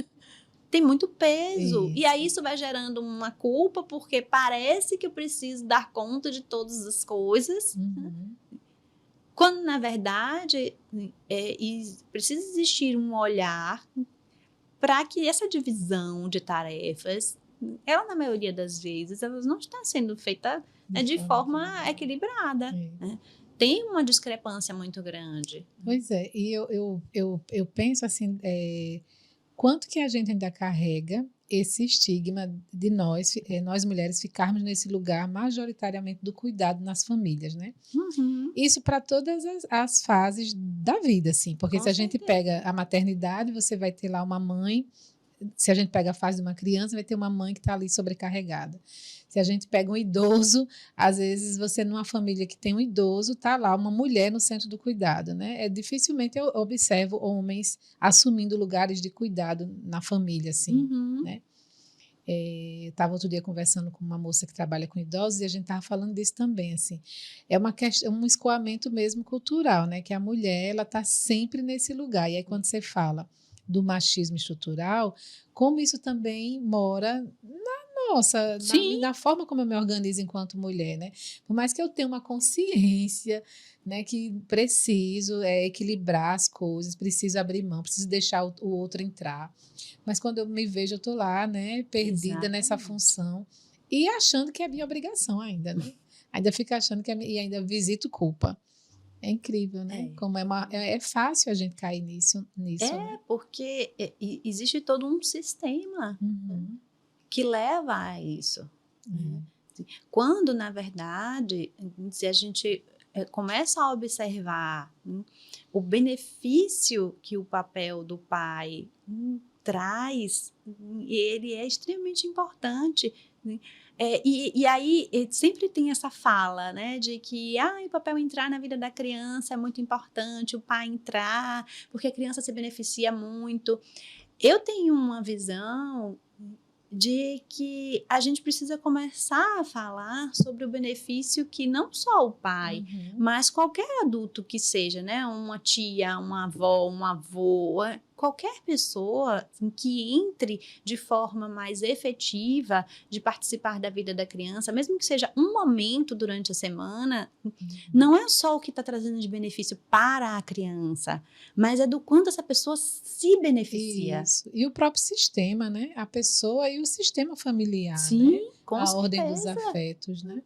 S2: Tem muito peso. Isso. E aí isso vai gerando uma culpa, porque parece que eu preciso dar conta de todas as coisas. Né? Quando, na verdade, precisa existir um olhar para que essa divisão de tarefas, ela, na maioria das vezes, ela não está sendo feita de forma equilibrada. Né? Tem uma discrepância muito grande.
S1: Pois é, e eu penso assim, quanto que a gente ainda carrega esse estigma de nós mulheres ficarmos nesse lugar majoritariamente do cuidado nas famílias, né? Isso para todas as fases da vida, assim, porque se a gente pega a maternidade, você vai ter lá uma mãe. Se a gente pega a fase de uma criança, vai ter uma mãe que está ali sobrecarregada. Se a gente pega um idoso, às vezes você numa família que tem um idoso, está lá uma mulher no centro do cuidado, né? Dificilmente eu observo homens assumindo lugares de cuidado na família, assim, né? Eu estava outro dia conversando com uma moça que trabalha com idosos e a gente estava falando disso também, assim. É uma questão, um escoamento mesmo cultural, né? Que a mulher, ela está sempre nesse lugar. E aí, quando você fala do machismo estrutural, como isso também mora nossa,
S2: Sim,
S1: na forma como eu me organizo enquanto mulher, né? Por mais que eu tenha uma consciência, né, que preciso equilibrar as coisas, preciso abrir mão, preciso deixar o outro entrar. Mas quando eu me vejo, eu tô lá, né, perdida nessa
S2: exatamente.
S1: função e achando que é minha obrigação ainda, né? Ainda fico achando que e ainda visito culpa. É incrível, né?
S2: É.
S1: Como é fácil a gente cair nisso, né?
S2: É porque existe todo um sistema, né,
S1: Uhum.
S2: que leva a isso, né?
S1: É.
S2: Quando, na verdade, se a gente começa a observar, o benefício que o papel do pai traz, ele é extremamente importante, né? E aí sempre tem essa fala, né, de que o papel entrar na vida da criança é muito importante, o pai entrar, porque a criança se beneficia muito. Eu tenho uma visão de que a gente precisa começar a falar sobre o benefício que não só o pai,
S1: Uhum.
S2: mas qualquer adulto que seja, né, uma tia, uma avó, um avô, qualquer pessoa assim, que entre de forma mais efetiva de participar da vida da criança, mesmo que seja um momento durante a semana, não é só o que está trazendo de benefício para a criança, mas é do quanto essa pessoa se beneficia.
S1: Isso. E o próprio sistema, né? A pessoa e o sistema familiar, né?
S2: Sim, com
S1: A ordem dos
S2: certeza.
S1: afetos, né?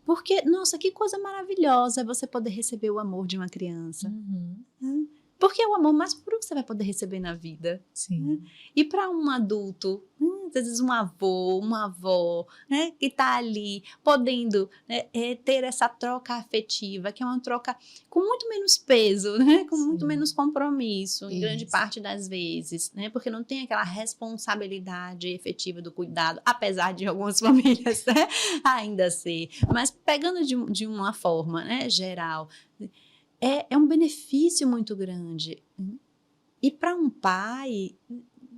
S2: Porque, nossa, que coisa maravilhosa você poder receber o amor de uma criança.
S1: Uhum.
S2: Porque é o amor mais puro que você vai poder receber na vida.
S1: Sim.
S2: E para um adulto, às vezes um avô, uma avó, né, que está ali podendo, né, ter essa troca afetiva, que é uma troca com muito menos peso, né, com muito
S1: Sim.
S2: menos compromisso, em grande
S1: Isso.
S2: parte das vezes, né, porque não tem aquela responsabilidade efetiva do cuidado, apesar de algumas famílias, né, ainda ser. Mas pegando de uma forma, né, geral, é um benefício muito grande. E para um pai,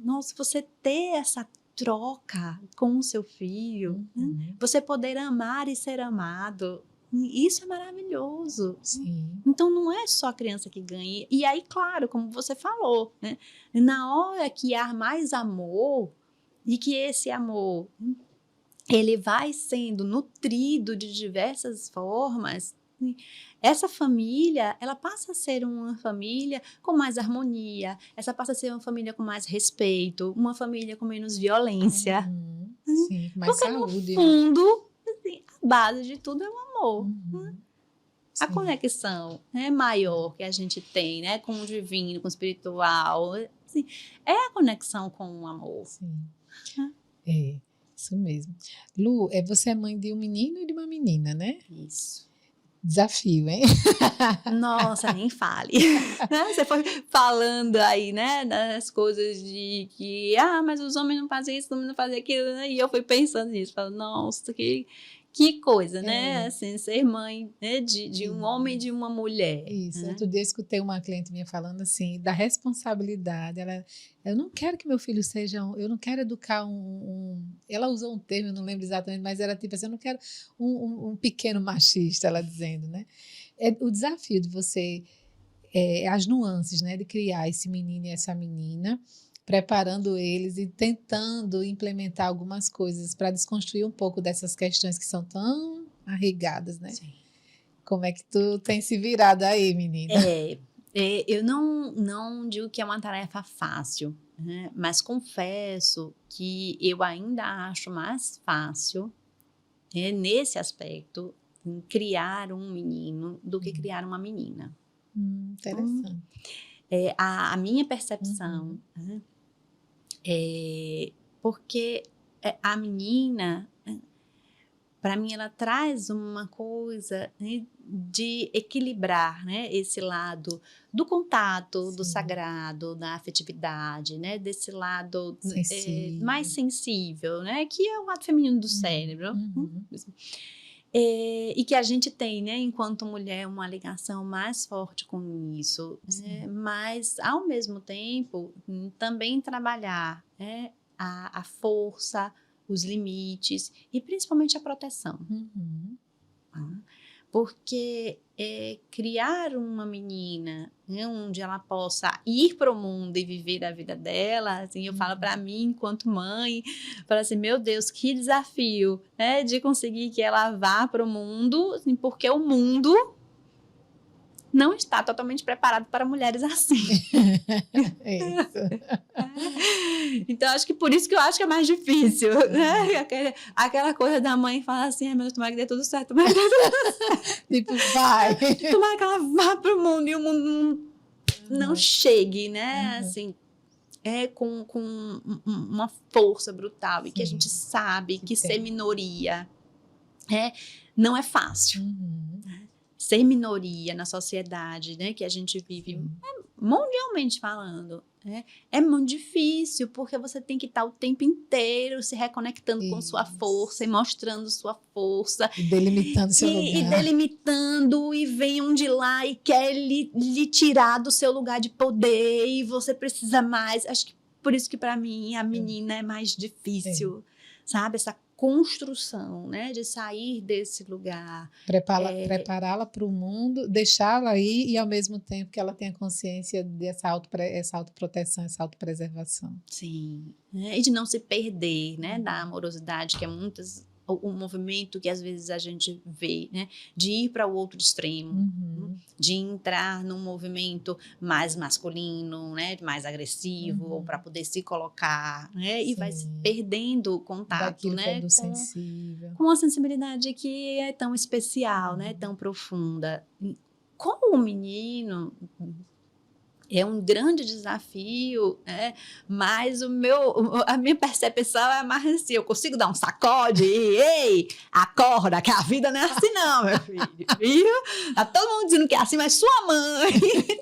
S2: nossa, você ter essa troca com o seu filho,
S1: Uhum.
S2: você poder amar e ser amado, isso é maravilhoso.
S1: Sim.
S2: Então não é só a criança que ganha. E aí, claro, como você falou, né? Na hora que há mais amor e que esse amor ele vai sendo nutrido de diversas formas, essa família, ela passa a ser uma família com mais harmonia, essa passa a ser uma família com mais respeito, uma família com menos violência,
S1: Uhum. Sim. Mais
S2: porque no
S1: saúde, né?
S2: fundo, assim, a base de tudo é o amor.
S1: Uhum.
S2: A
S1: Sim.
S2: conexão, né, maior que a gente tem, né, com o divino, com o espiritual, assim, é a conexão com o amor.
S1: Sim. É. Isso mesmo. Lu, você é mãe de um menino e de uma menina, né?
S2: Isso.
S1: Desafio, hein?
S2: Nossa, nem fale. Né? Você foi falando aí, né, das coisas de que, mas os homens não fazem isso, os homens não fazem aquilo, né? E eu fui pensando nisso, falando, nossa, que coisa, né?
S1: É.
S2: Assim, ser mãe, né, de um homem e de uma mulher.
S1: Isso,
S2: Né?
S1: outro dia eu escutei uma cliente minha falando assim, da responsabilidade. Eu não quero que meu filho seja, eu não quero educar ela usou um termo, eu não lembro exatamente, mas era tipo assim, eu não quero um pequeno machista, ela dizendo, né? É o desafio de você, as nuances, né, de criar esse menino e essa menina, preparando eles e tentando implementar algumas coisas para desconstruir um pouco dessas questões que são tão arraigadas, né?
S2: Sim.
S1: Como é que tu tem se virado aí, menina?
S2: Eu não digo que é uma tarefa fácil, né? Mas confesso que eu ainda acho mais fácil, né, nesse aspecto, criar um menino do que criar uma menina. Então,
S1: Interessante.
S2: a minha percepção,
S1: Uhum.
S2: né, porque a menina, para mim, ela traz uma coisa, né, de equilibrar, né, esse lado do contato, do
S1: Sim.
S2: sagrado, da afetividade, né, desse lado mais
S1: Sensível.
S2: sensível, né, que é o lado feminino do cérebro.
S1: Uhum.
S2: E que a gente tem, né, enquanto mulher, uma ligação mais forte com isso, né,
S1: Sim.
S2: mas, ao mesmo tempo, também trabalhar, né, a força, os limites e principalmente a proteção.
S1: Uhum.
S2: Porque criar uma menina, né, onde ela possa ir para o mundo e viver a vida dela, assim, eu falo para mim, enquanto mãe, falo assim, meu Deus, que desafio, né, de conseguir que ela vá para o mundo, assim, porque o mundo não está totalmente preparado para mulheres assim.
S1: Isso.
S2: Então, acho que por isso que eu acho que é mais difícil, né? Aquela coisa da mãe falar assim, meu Deus, tomara que dê tudo certo, tomara que dê tudo certo.
S1: Tipo, vai.
S2: Tomara que ela vá pro mundo e o mundo não chegue, né? Assim, com uma força brutal. E que a gente sabe que ser minoria não é fácil. Ser minoria na sociedade, né, que a gente vive, mundialmente falando, é muito difícil, porque você tem que estar o tempo inteiro se reconectando com sua força e mostrando sua força.
S1: E delimitando seu lugar.
S2: E delimitando, e vem um de lá e quer lhe tirar do seu lugar de poder, e você precisa mais. Acho que por isso que para mim a menina é mais difícil, sabe? Essa construção, né, de sair desse lugar.
S1: Prepará-la para o mundo, deixá-la aí e ao mesmo tempo que ela tenha consciência dessa autoproteção, essa autopreservação.
S2: Sim, e de não se perder, né, da amorosidade, que é o movimento que às vezes a gente vê, né, de ir para o outro extremo, de entrar num movimento mais masculino, né, mais agressivo, para poder se colocar, né, e vai se perdendo o contato,
S1: daquilo,
S2: né,
S1: que é do sensível.
S2: com a sensibilidade que é tão especial, né, tão profunda. Com o menino é um grande desafio, mas a minha percepção é mais assim, eu consigo dar um sacode e, ei, acorda, que a vida não é assim não, meu filho, viu? Tá todo mundo dizendo que é assim, mas sua mãe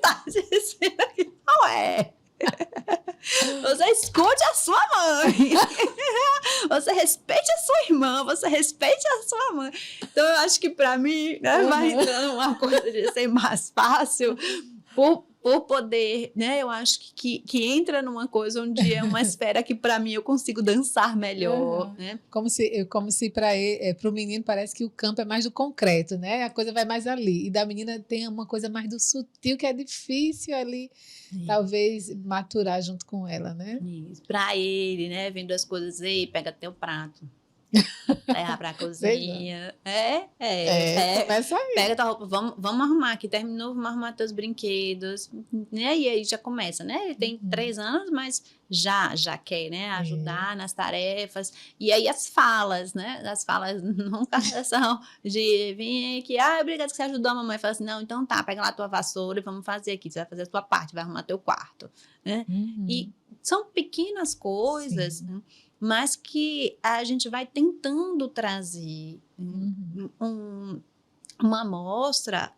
S2: tá dizendo que não é. Você escute a sua mãe, você respeite a sua irmã, você respeite a sua mãe. Então, eu acho que para mim, né, vai entrando uma coisa de ser mais fácil por poder, né? Eu acho que entra numa coisa onde é uma esfera que para mim eu consigo dançar melhor, né?
S1: Como se para o menino parece que o campo é mais do concreto, né? A coisa vai mais ali. E da menina tem uma coisa mais do sutil, que é difícil ali, talvez, maturar junto com ela, né?
S2: Isso. Para ele, né? Vendo as coisas, ei, pega teu prato. Leva pra cozinha.
S1: Começa aí.
S2: Pega tua roupa, vamos arrumar aqui. Terminou, vamos arrumar teus brinquedos. Né? E aí já começa, né? Ele tem 3 anos, mas já quer, né? Ajudar nas tarefas. E aí as falas, né? As falas nunca são de vir aqui, obrigada que você ajudou a mamãe. Fala assim, não, então tá, pega lá a tua vassoura e vamos fazer aqui. Você vai fazer a tua parte, vai arrumar teu quarto. Né? E são pequenas coisas, né? Mas que a gente vai tentando trazer uma amostra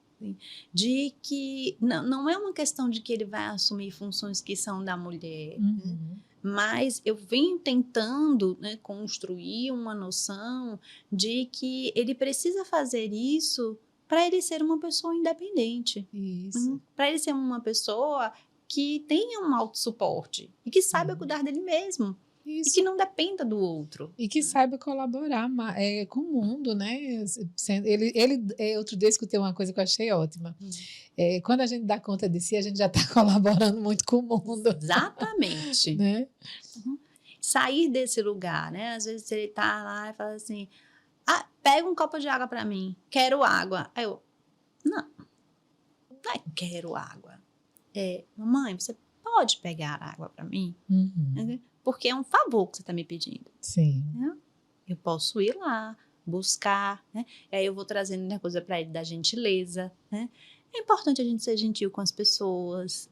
S2: de que não é uma questão de que ele vai assumir funções que são da mulher, né? Mas eu venho tentando, né, construir uma noção de que ele precisa fazer isso para ele ser uma pessoa independente, para ele ser uma pessoa que tenha um autossuporte e que saiba cuidar dele mesmo. Isso. E que não dependa do outro.
S1: E que saiba colaborar com o mundo, né? Ele outro dia escutei uma coisa que eu achei ótima. Quando a gente dá conta de si, a gente já está colaborando muito com o mundo.
S2: Exatamente.
S1: Né?
S2: Sair desse lugar, né? Às vezes ele tá lá e fala assim, pega um copo de água para mim, quero água. Aí eu, não é quero água. Mamãe, você pode pegar água para mim? Porque é um favor que você está me pedindo.
S1: Sim.
S2: Né? Eu posso ir lá, buscar, né? E aí eu vou trazendo uma coisa para ele da gentileza, né? É importante a gente ser gentil com as pessoas,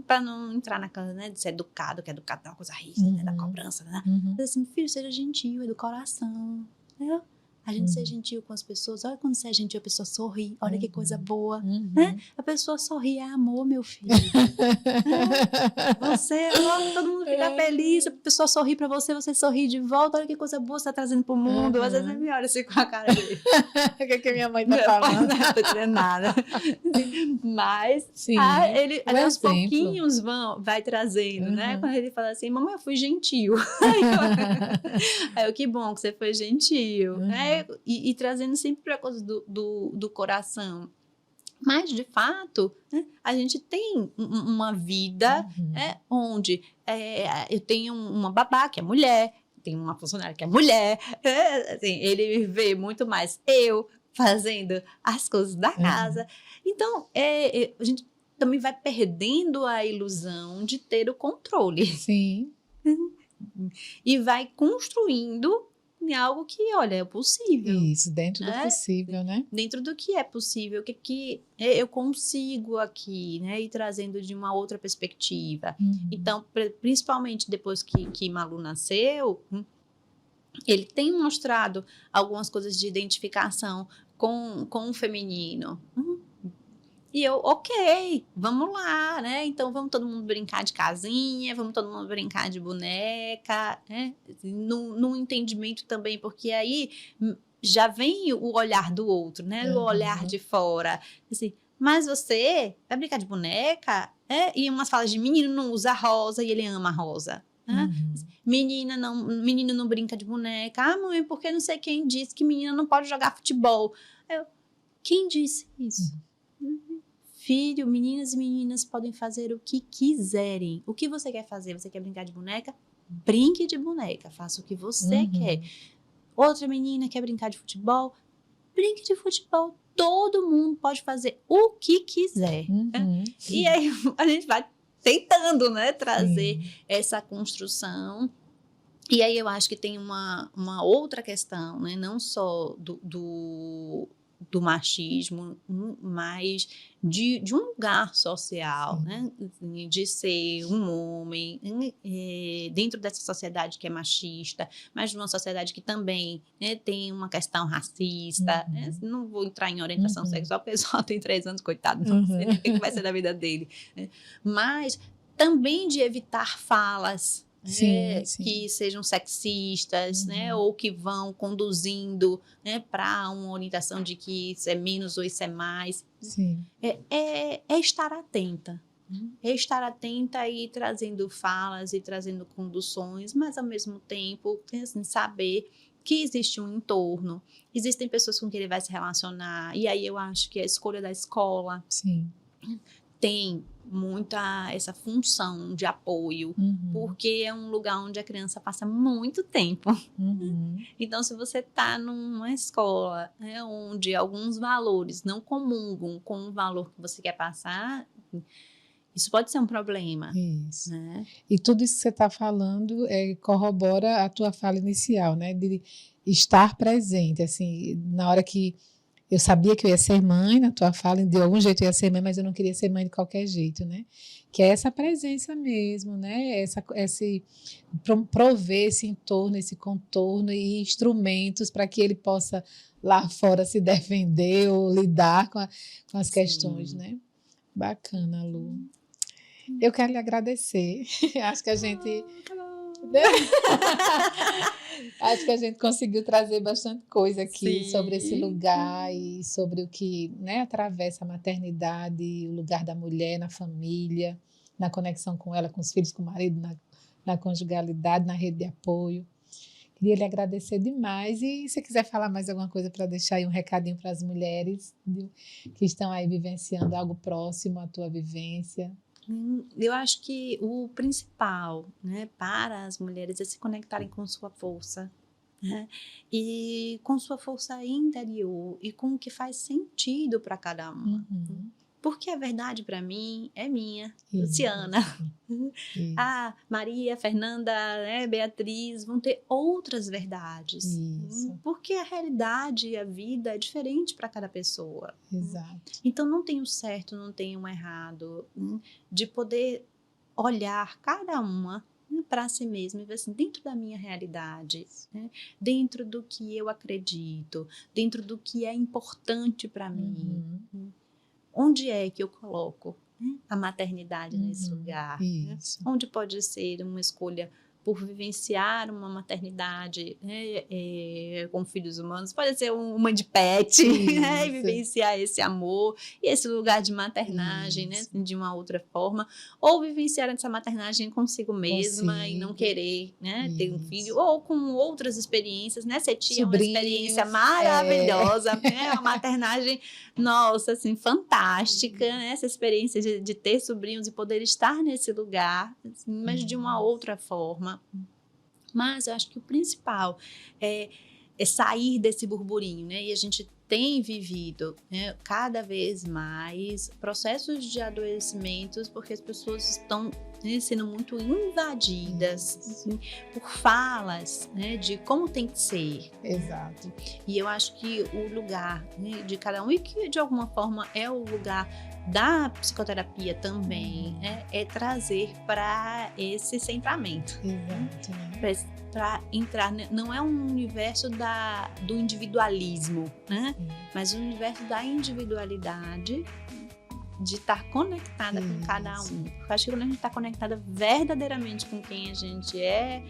S2: para não entrar naquela, né, de ser educado, que educado é uma coisa rígida, né, da cobrança, né? Mas assim, filho, seja gentil, é do coração, né? A gente ser gentil com as pessoas. Olha quando você é gentil, a pessoa sorri. Olha que coisa boa.
S1: Uhum.
S2: Né? A pessoa sorri, é amor, meu filho. Você, logo todo mundo fica feliz, a pessoa sorri pra você, você sorri de volta. Olha que coisa boa você tá trazendo pro mundo. Às vezes você me olha assim com a cara dele.
S1: O que minha mãe tá falando?
S2: Não tô dizendo nada. Mas
S1: Sim,
S2: ele aos pouquinhos vai trazendo, né? Quando ele fala assim, mamãe, eu fui gentil. Aí eu, que bom que você foi gentil. Né? E trazendo sempre pra coisa do coração. Mas, de fato, né, a gente tem uma vida onde eu tenho uma babá que é mulher, tenho uma funcionária que é mulher, assim, ele vê muito mais eu fazendo as coisas da casa. Então, a gente também vai perdendo a ilusão de ter o controle.
S1: Sim.
S2: E vai construindo em algo que, olha, é possível.
S1: Isso, dentro do possível, né?
S2: Dentro do que é possível, o que eu consigo aqui, né? E trazendo de uma outra perspectiva. Então, principalmente depois que Malu nasceu, ele tem mostrado algumas coisas de identificação com o feminino. E eu, ok, vamos lá, né? Então, vamos todo mundo brincar de casinha, vamos todo mundo brincar de boneca, né? Num entendimento também, porque aí já vem o olhar do outro, né? O olhar de fora. Assim, mas você vai brincar de boneca? E umas falas de menino não usa rosa e ele ama rosa. Menino não brinca de boneca. Ah, mãe, porque não sei quem disse que menina não pode jogar futebol. Quem disse isso? Filho, meninas e meninas podem fazer o que quiserem. O que você quer fazer? Você quer brincar de boneca? Brinque de boneca. Faça o que você quer. Outra menina quer brincar de futebol? Brinque de futebol. Todo mundo pode fazer o que quiser. E aí a gente vai tentando, né, trazer essa construção. E aí eu acho que tem uma outra questão, né, não só do machismo, mas de um lugar social, né? De ser um homem dentro dessa sociedade que é machista, mas de uma sociedade que também, né, tem uma questão racista. Né? Não vou entrar em orientação sexual, porque só tem 3 anos, coitado, não sei nem o que vai ser da vida dele. Né? Mas também de evitar falas que sejam sexistas, né, ou que vão conduzindo, né, para uma orientação de que isso é menos ou isso é mais. É estar atenta. É estar atenta e trazendo falas e trazendo conduções, mas ao mesmo tempo assim, saber que existe um entorno, existem pessoas com quem ele vai se relacionar, e aí eu acho que a escolha da escola tem muita essa função de apoio, porque é um lugar onde a criança passa muito tempo. Então, se você está numa escola, né, onde alguns valores não comungam com o valor que você quer passar, isso pode ser um problema.
S1: Isso.
S2: Né?
S1: E tudo isso que você está falando corrobora a tua fala inicial, né? De estar presente, assim, na hora que eu sabia que eu ia ser mãe, na tua fala, de algum jeito eu ia ser mãe, mas eu não queria ser mãe de qualquer jeito, né? Que é essa presença mesmo, né? Prover esse entorno, esse contorno e instrumentos para que ele possa lá fora se defender ou lidar com as questões, né? Bacana, Lu. Eu quero lhe agradecer. Acho que a gente... Acho que a gente conseguiu trazer bastante coisa aqui sobre esse lugar e sobre o que, né, atravessa a maternidade, o lugar da mulher na família, na conexão com ela, com os filhos, com o marido, na conjugalidade, na rede de apoio. Queria lhe agradecer demais e se quiser falar mais alguma coisa para deixar aí um recadinho para as mulheres que estão aí vivenciando algo próximo à tua vivência.
S2: Eu acho que o principal, né, para as mulheres é se conectarem com sua força, né, e com sua força interior e com o que faz sentido para cada uma. Porque a verdade para mim é minha, Luciana. Maria, Fernanda, né, Beatriz vão ter outras verdades. Porque a realidade e a vida é diferente para cada pessoa.
S1: Exato.
S2: Então não tem o certo, não tem o errado. De poder olhar cada uma para si mesmo e ver assim, dentro da minha realidade, né? Dentro do que eu acredito, dentro do que é importante para mim, onde é que eu coloco, né, a maternidade nesse lugar? Né? Onde pode ser uma escolha por vivenciar uma maternidade, né, com filhos humanos, pode ser uma de pet, né, e vivenciar esse amor e esse lugar de maternagem, né, de uma outra forma, ou vivenciar essa maternagem consigo mesma e não querer, né, ter um filho, ou com outras experiências, né, ser tia é uma experiência maravilhosa, né, uma maternagem, nossa, assim, fantástica, né, essa experiência de ter sobrinhos e poder estar nesse lugar, assim, mas de uma outra forma. Mas eu acho que o principal é sair desse burburinho, né? E a gente tem vivido, né, cada vez mais processos de adoecimentos porque as pessoas estão, né, sendo muito invadidas assim, por falas, né, de como tem que ser.
S1: Exato.
S2: E eu acho que o lugar, né, de cada um, e que de alguma forma é o lugar da psicoterapia também, é trazer para esse centramento.
S1: Exato. Né?
S2: Para entrar, não é um universo do individualismo, né? Mas o universo da individualidade, de estar conectada com cada um. Eu acho que quando a gente está conectada verdadeiramente com quem a gente é,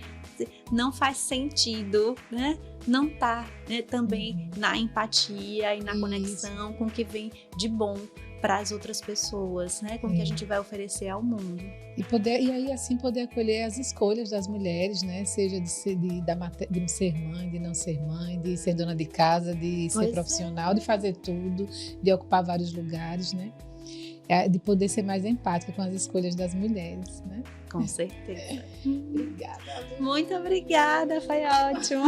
S2: não faz sentido, né? Não tá, né, também na empatia e na conexão com o que vem de bom para as outras pessoas, né? Com o que a gente vai oferecer ao mundo.
S1: E aí assim poder acolher as escolhas das mulheres, né? Seja de ser mãe, de não ser mãe, de ser dona de casa, de ser profissional, de fazer tudo, de ocupar vários lugares, né? De poder ser mais empática com as escolhas das mulheres, né?
S2: Com certeza.
S1: Obrigada.
S2: Muito obrigada, foi ótimo.